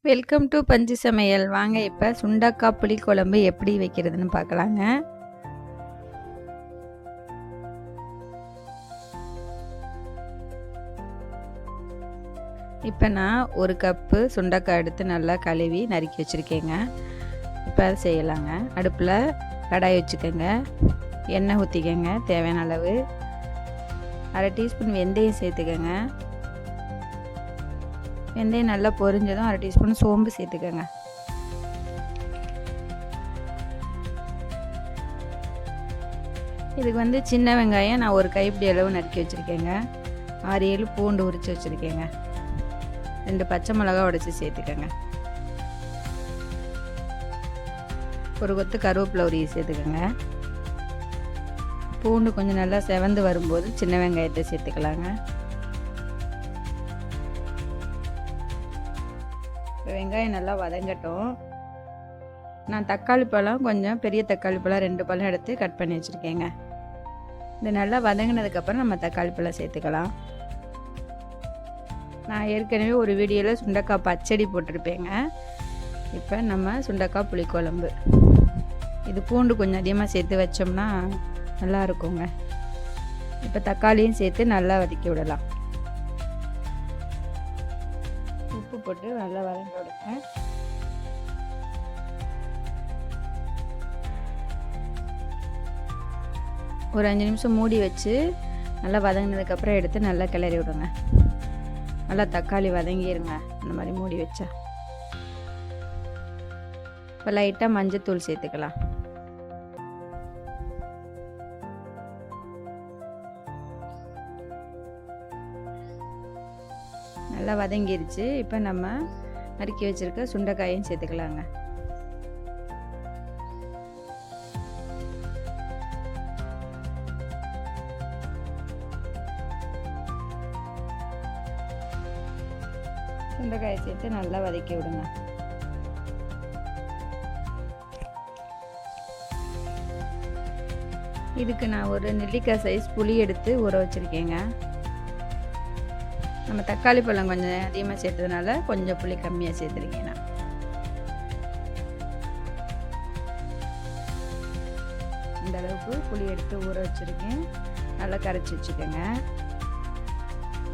Welcome to பஞ்சு சமையல். வாங்க இப்போ சுண்டக்காய் புளி குழம்பு எப்படி வைக்கிறதுன்னு பார்க்கலாங்க. இப்போ நான் ஒரு கப்பு சுண்டக்காய் எடுத்து நல்லா கழுவி நறுக்கி வச்சுருக்கேங்க. இப்போ அதை செய்யலாங்க. அடுப்பில் கடாய் வச்சுக்கோங்க. எண்ணெய் ஊற்றிக்கோங்க தேவையான அளவு. அரை டீஸ்பூன் வெந்தயம் சேர்த்துக்கோங்க. வெந்தயம் நல்லா பொரிஞ்சதும் அரை டீஸ்பூன் சோம்பு சேர்த்துக்கோங்க. இதுக்கு சின்ன வெங்காயம் நான் ஒரு கைப்பிடி அளவு நறுக்கி வச்சுருக்கேங்க. 6-7 பூண்டு உரித்து வச்சுருக்கேங்க. 2 பச்சை மிளகா உடைச்சி சேர்த்துக்கோங்க. ஒரு கொத்து கருவேப்பிலை உருவி சேர்த்துக்கோங்க. பூண்டு கொஞ்சம் நல்லா செவந்து வரும்போது சின்ன வெங்காயத்தை சேர்த்துக்கலாங்க. வெங்காயம் நல்லா வதங்கட்டும். நான் தக்காளி பழம் கொஞ்சம் பெரிய தக்காளி பழம் 2 பழம் எடுத்து கட் பண்ணி வச்சுருக்கேங்க. இது நல்லா வதங்கினதுக்கப்புறம் நம்ம தக்காளி பழம் சேர்த்துக்கலாம். நான் ஏற்கனவே ஒரு வீடியோவில் சுண்டக்காய் பச்சடி போட்டிருப்பேங்க. இப்போ நம்ம சுண்டக்காய் புளிக்குழம்பு. இது பூண்டு கொஞ்சம் அதிகமாக சேர்த்து வச்சோம்னா நல்லா இருக்குங்க. இப்போ தக்காளியும் சேர்த்து நல்லா வதக்கி விடலாம். உப்பு போட்டு நல்லா வதங்க விடுங்க. ஒரு 5 நிமிஷம் மூடி வச்சு நல்லா வதங்கினதுக்கப்புறம் எடுத்து நல்லா கிளறி விடுங்க. நல்லா தக்காளி வதங்கிடுங்க அந்த மாதிரி மூடி வச்சா. இப்போ லைட்டாக மஞ்சத்தூள் சேர்த்துக்கலாம். நல்லா வதங்கிருச்சு. இப்போ நம்ம நறுக்கி வச்சுருக்க சுண்டைக்காயும் சேர்த்துக்கலாங்க. சுண்டைக்காயை சேர்த்து நல்லா வதக்கி விடுங்க. இதுக்கு நான் ஒரு நெல்லிக்காய் சைஸ் புளி எடுத்து ஊற வச்சுருக்கேங்க. நம்ம தக்காளி பழம் கொஞ்சம் அதிகமாக சேர்த்ததுனால கொஞ்சம் புளி கம்மியாக சேர்த்துருக்கேன். நான் இந்த அளவுக்கு புளி எடுத்து ஊற வச்சுருக்கேன். நல்லா கரைச்சி வச்சுக்கோங்க.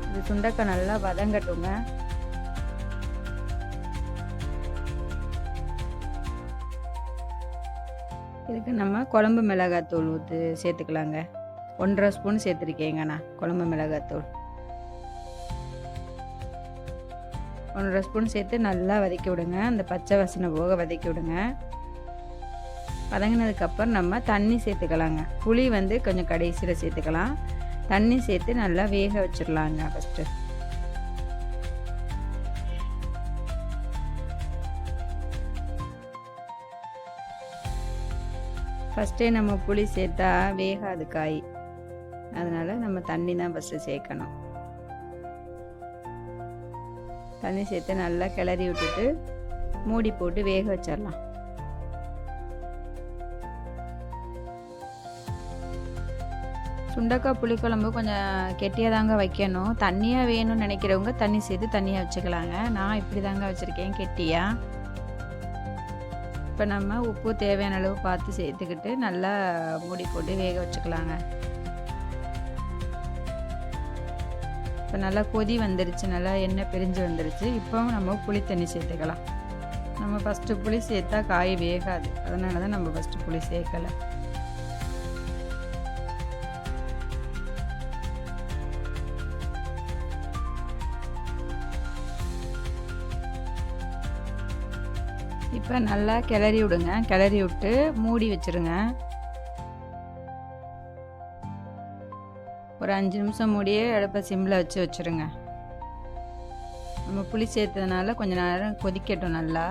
இது சுண்டைக்காய் நல்லா வதங்கட்டுங்க. இதுக்கு நம்ம குழம்பு மிளகாத்தூள் சேர்த்துக்கலாங்க. 1.5 ஸ்பூன் சேர்த்துருக்கேங்க நான் குழம்பு மிளகாத்தூள். 1.5 ஸ்பூன் சேர்த்து நல்லா வதக்கி விடுங்க. அந்த பச்சை வாசனை போக வதக்கி விடுங்க. வதங்கினதுக்கப்புறம் நம்ம தண்ணி சேர்த்துக்கலாங்க. புளி கொஞ்சம் கடைசியில் சேர்த்துக்கலாம். தண்ணி சேர்த்து நல்லா வேக வச்சிடலாங்க. ஃபஸ்ட்டே நம்ம புளி சேர்த்தா வேகாது காய். அதனால் நம்ம தண்ணி தான் ஃபஸ்ட்டு சேர்க்கணும். தண்ணி சேர்த்து நல்லா கிளறி விட்டுட்டு மூடி போட்டு வேக வச்சிடலாம். சுண்டக்காய் புளிக்குழம்பு கொஞ்சம் கெட்டியாக தாங்க வைக்கணும். தண்ணியாக வேணும்னு நினைக்கிறவங்க தண்ணி சேர்த்து தண்ணியாக வச்சுக்கலாங்க. நான் இப்படி தாங்க வச்சுருக்கேன் கெட்டியாக. இப்போ நம்ம உப்பு தேவையான அளவு பார்த்து சேர்த்துக்கிட்டு நல்லா மூடி போட்டு வேக வச்சுக்கலாங்க. இப்போ நல்லா கொதி வந்துருச்சு. நல்லா எண்ணெய் பிரிஞ்சு வந்துருச்சு. இப்போ நம்ம புளி தண்ணி சேர்த்துக்கலாம். நம்ம ஃபஸ்ட்டு புளி சேர்த்தா காய் வேகாது. அதனால தான் நம்ம ஃபஸ்ட்டு புளி சேர்க்கலை. இப்போ நல்லா கிளறி விடுங்க. கிளறி விட்டு மூடி வச்சுருங்க. ஒரு 5 நிமிஷம் மூடியே அடுப்பை சிம்மில் வச்சுருங்க. நம்ம புளி சேர்த்ததுனால கொஞ்சம் நேரம் கொதிக்கட்டும். நல்லா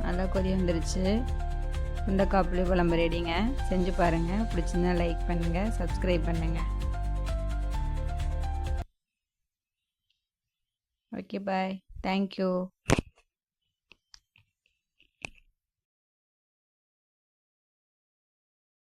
நல்லா கொதி வந்துருச்சு. சுண்டக்காய் புளி குழம்பு ரெடிங்க. செஞ்சு பாருங்கள். பிடிச்சிருந்தா லைக் பண்ணுங்கள், சப்ஸ்கிரைப் பண்ணுங்கள். ஓகே, பாய். தேங்க்யூ.